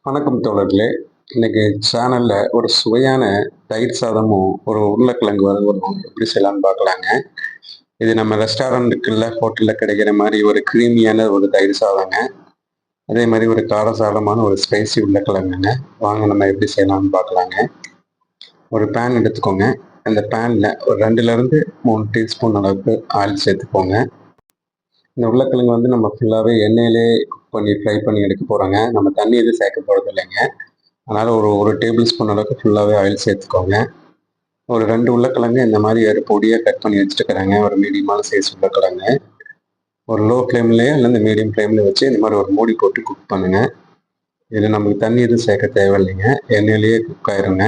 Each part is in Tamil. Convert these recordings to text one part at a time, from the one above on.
வணக்கம் தோழர்களே. இன்னைக்கு சேனல்ல ஒரு சுவையான தயிர் சாதமும், ஒரு உருளைக்கிழங்கு வறுவலும் எப்படி செய்யலாம்னு பார்க்கலாங்க. இது நம்ம ரெஸ்டாரண்ட்டுக்குள்ள, ஹோட்டல்ல கிடைக்கிற மாதிரி ஒரு கிரீமியான ஒரு தயிர் சாதங்க. அதே மாதிரி ஒரு காரசாரமான ஒரு ஸ்பைசி உருளைக்கிழங்குங்க. வாங்க நம்ம எப்படி செய்யலாம்னு பார்க்கலாங்க. ஒரு பேன் எடுத்துக்கோங்க. அந்த பேன்ல ஒரு 2லேருந்து 3 டீஸ்பூன் அளவுக்கு ஆயில் சேர்த்துக்கோங்க. இந்த உருளைக்கிழங்கு வந்து நம்ம ஃபுல்லாகவே எண்ணெயிலே ஃப்ரை பண்ணி எடுக்க போகிறோங்க. நம்ம தண்ணி எதுவும் சேர்க்க போகிறது இல்லைங்க. அதனால் ஒரு டேபிள் ஸ்பூன் அளவுக்கு ஃபுல்லாகவே ஆயில் சேர்த்துக்கோங்க. ஒரு 2 உருளைக்கிழங்கு இந்த மாதிரி பொடியாக கட் பண்ணி வச்சுட்டுக்கிறேங்க. ஒரு மீடியமான சைஸ் உருளைக்கிழங்கு. ஒரு லோ ஃப்ளேம்லேயே இல்லை இந்த மீடியம் ஃப்ளேமில் வச்சு இந்த மாதிரி ஒரு மூடி போட்டு குக் பண்ணுங்கள். இதில் நமக்கு தண்ணி எதுவும் சேர்க்க தேவையில்லைங்க. எண்ணெயிலேயே குக் ஆயிருங்க.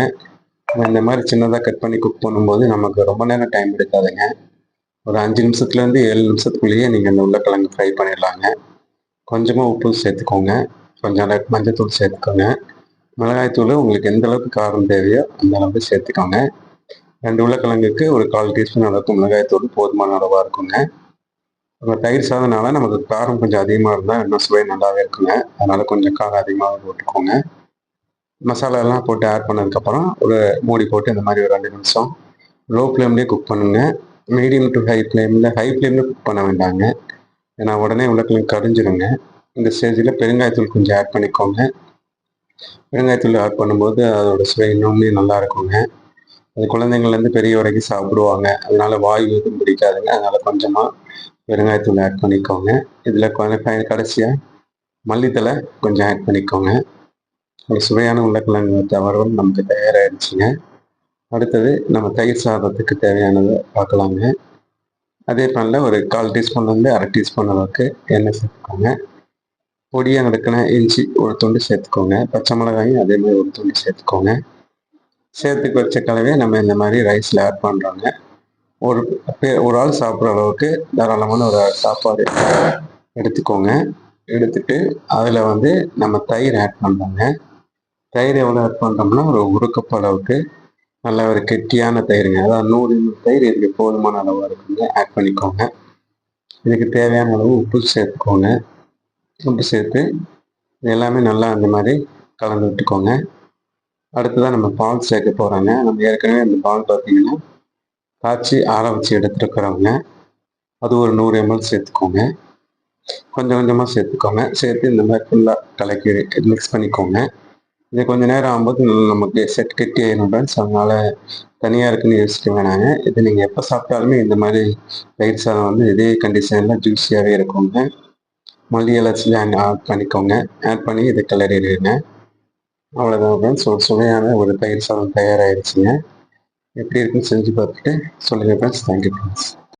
இந்த மாதிரி சின்னதாக கட் பண்ணி குக் பண்ணும்போது நமக்கு ரொம்ப நேரம் டைம் எடுக்காதுங்க. ஒரு 5 நிமிஷத்துலேருந்து 7 நிமிஷத்துக்குள்ளேயே நீங்கள் இந்த உருளைக்கிழங்கு ஃப்ரை பண்ணிடலாங்க. கொஞ்சமாக உப்பு சேர்த்துக்கோங்க. கொஞ்சம் மஞ்சத்தூள் சேர்த்துக்கோங்க. மிளகாய்த்தூள் உங்களுக்கு எந்த அளவுக்கு காரம் தேவையோ அந்த அளவுக்கு சேர்த்துக்கோங்க. 2 உருளைக்கிழங்குக்கு ஒரு 1/4 டீஸ்பூன் அளவுக்கு மிளகாய்த்தூள் போதுமான அளவாக இருக்குங்க. நம்ம தயிர் சாதனால நமக்கு காரம் கொஞ்சம் அதிகமாக இருந்தால் இன்னும் சுவை நல்லாவே இருக்குங்க. அதனால் கொஞ்சம் காரம் அதிகமாக போட்டுக்கோங்க. மசாலாலாம் போட்டு ஆட் பண்ணதுக்கப்புறம் ஒரு மூடி போட்டு இந்த மாதிரி ஒரு 2 நிமிஷம் லோ ஃப்ளேம்லேயே குக் பண்ணுங்கள். மீடியம் டு ஹை ஃப்ளேமில் குக் பண்ண வேண்டாங்க. ஏன்னா உடனே உருளைக்கிழங்கு கரிஞ்சிருங்க. இந்த ஸ்டேஜில் பெருங்காயத்தூள் கொஞ்சம் ஆட் பண்ணிக்கோங்க. பெருங்காயத்தூள் ஆட் பண்ணும்போது அதோட சுவை இன்னுமே நல்லா இருக்குங்க. அது குழந்தைங்கள்லேருந்து பெரிய வரைக்கும் சாப்பிடுவாங்க. அதனால வாய் எதுவும் பிடிக்காதுங்க. அதனால் கொஞ்சமாக பெருங்காயத்தூள் ஆட் பண்ணிக்கோங்க. இதில் கொஞ்சம் கடைசியாக மல்லித்தலை கொஞ்சம் ஆட் பண்ணிக்கோங்க. ஒரு சுவையான உருளைக்கிழங்கு வறுவல் நமக்கு தயாராகிடுச்சுங்க. அடுத்தது நம்ம தயிர் சாதத்துக்கு தேவையானதை பார்க்கலாங்க. அதே பேனில் ஒரு 1/4 டீஸ்பூன்லேருந்து 1/2 டீஸ்பூன் அளவுக்கு எண்ணெய் சேர்த்துக்கோங்க. பொடியாக நறுக்கின இஞ்சி ஒரு துண்டு சேர்த்துக்கோங்க. பச்சை மிளகாயும் அதே மாதிரி ஒரு துண்டு சேர்த்துக்கோங்க. சேர்த்து வச்ச கலவையை நம்ம இந்த மாதிரி ரைஸில் ஆட் பண்ணுறோங்க. ஒரு ஆள் சாப்பிட்ற அளவுக்கு தாராளமான ஒரு சாப்பாடு எடுத்துக்கோங்க. எடுத்துட்டு அதில் வந்து நம்ம தயிர் ஆட் பண்ணுறோங்க. தயிர் எவ்வளோ ஆட் பண்ணுறோம்னா ஒரு கப் அளவுக்கு நல்ல ஒரு கெட்டியான தயிருங்க. அதாவது 100 ml தயிர் இதுக்கு போதுமான அளவாக இருக்குங்க. ஆட் பண்ணிக்கோங்க. இதுக்கு தேவையான அளவு உப்பு சேர்த்துக்கோங்க. உப்பு சேர்த்து எல்லாமே நல்லா அந்த மாதிரி கலந்து விட்டுக்கோங்க. அடுத்ததான் நம்ம பால் சேர்க்க போகிறோங்க. நம்ம ஏற்கனவே அந்த பால் பார்த்தீங்கன்னா காய்ச்சி ஆற வச்சு எடுத்துருக்குறோங்க. அது ஒரு 100 ml சேர்த்துக்கோங்க. கொஞ்சம் கொஞ்சமாக சேர்த்துக்கோங்க. சேர்த்து இந்த மாதிரி ஃபுல்லாக கலக்கி மிக்ஸ் பண்ணிக்கோங்க. இது கொஞ்சம் நேரம் ஆகும்போது நமக்கு செட் கட்டி ஆயிடும் ஃப்ரெண்ட்ஸ். அதனால் தனியாக இருக்குன்னு யோசிக்க வேணாங்க. இது நீங்கள் எப்போ சாப்பிட்டாலுமே இந்த மாதிரி தயிர் சாதம் வந்து இதே கண்டிஷனில் ஜூஸியாகவே இருக்குங்க. மல்லி இலைச்சி ஆட் பண்ணிக்கோங்க. ஆட் பண்ணி இதை கிளறிடுங்க. அவ்வளோதான் ஃப்ரெண்ட்ஸ். ஒரு சுவையான ஒரு தயிர் சாதம் தயாராகிடுச்சுங்க. எப்படி இருக்குன்னு செஞ்சு பார்த்துட்டு சொல்லுங்கள் ஃப்ரெண்ட்ஸ். Thank you friends.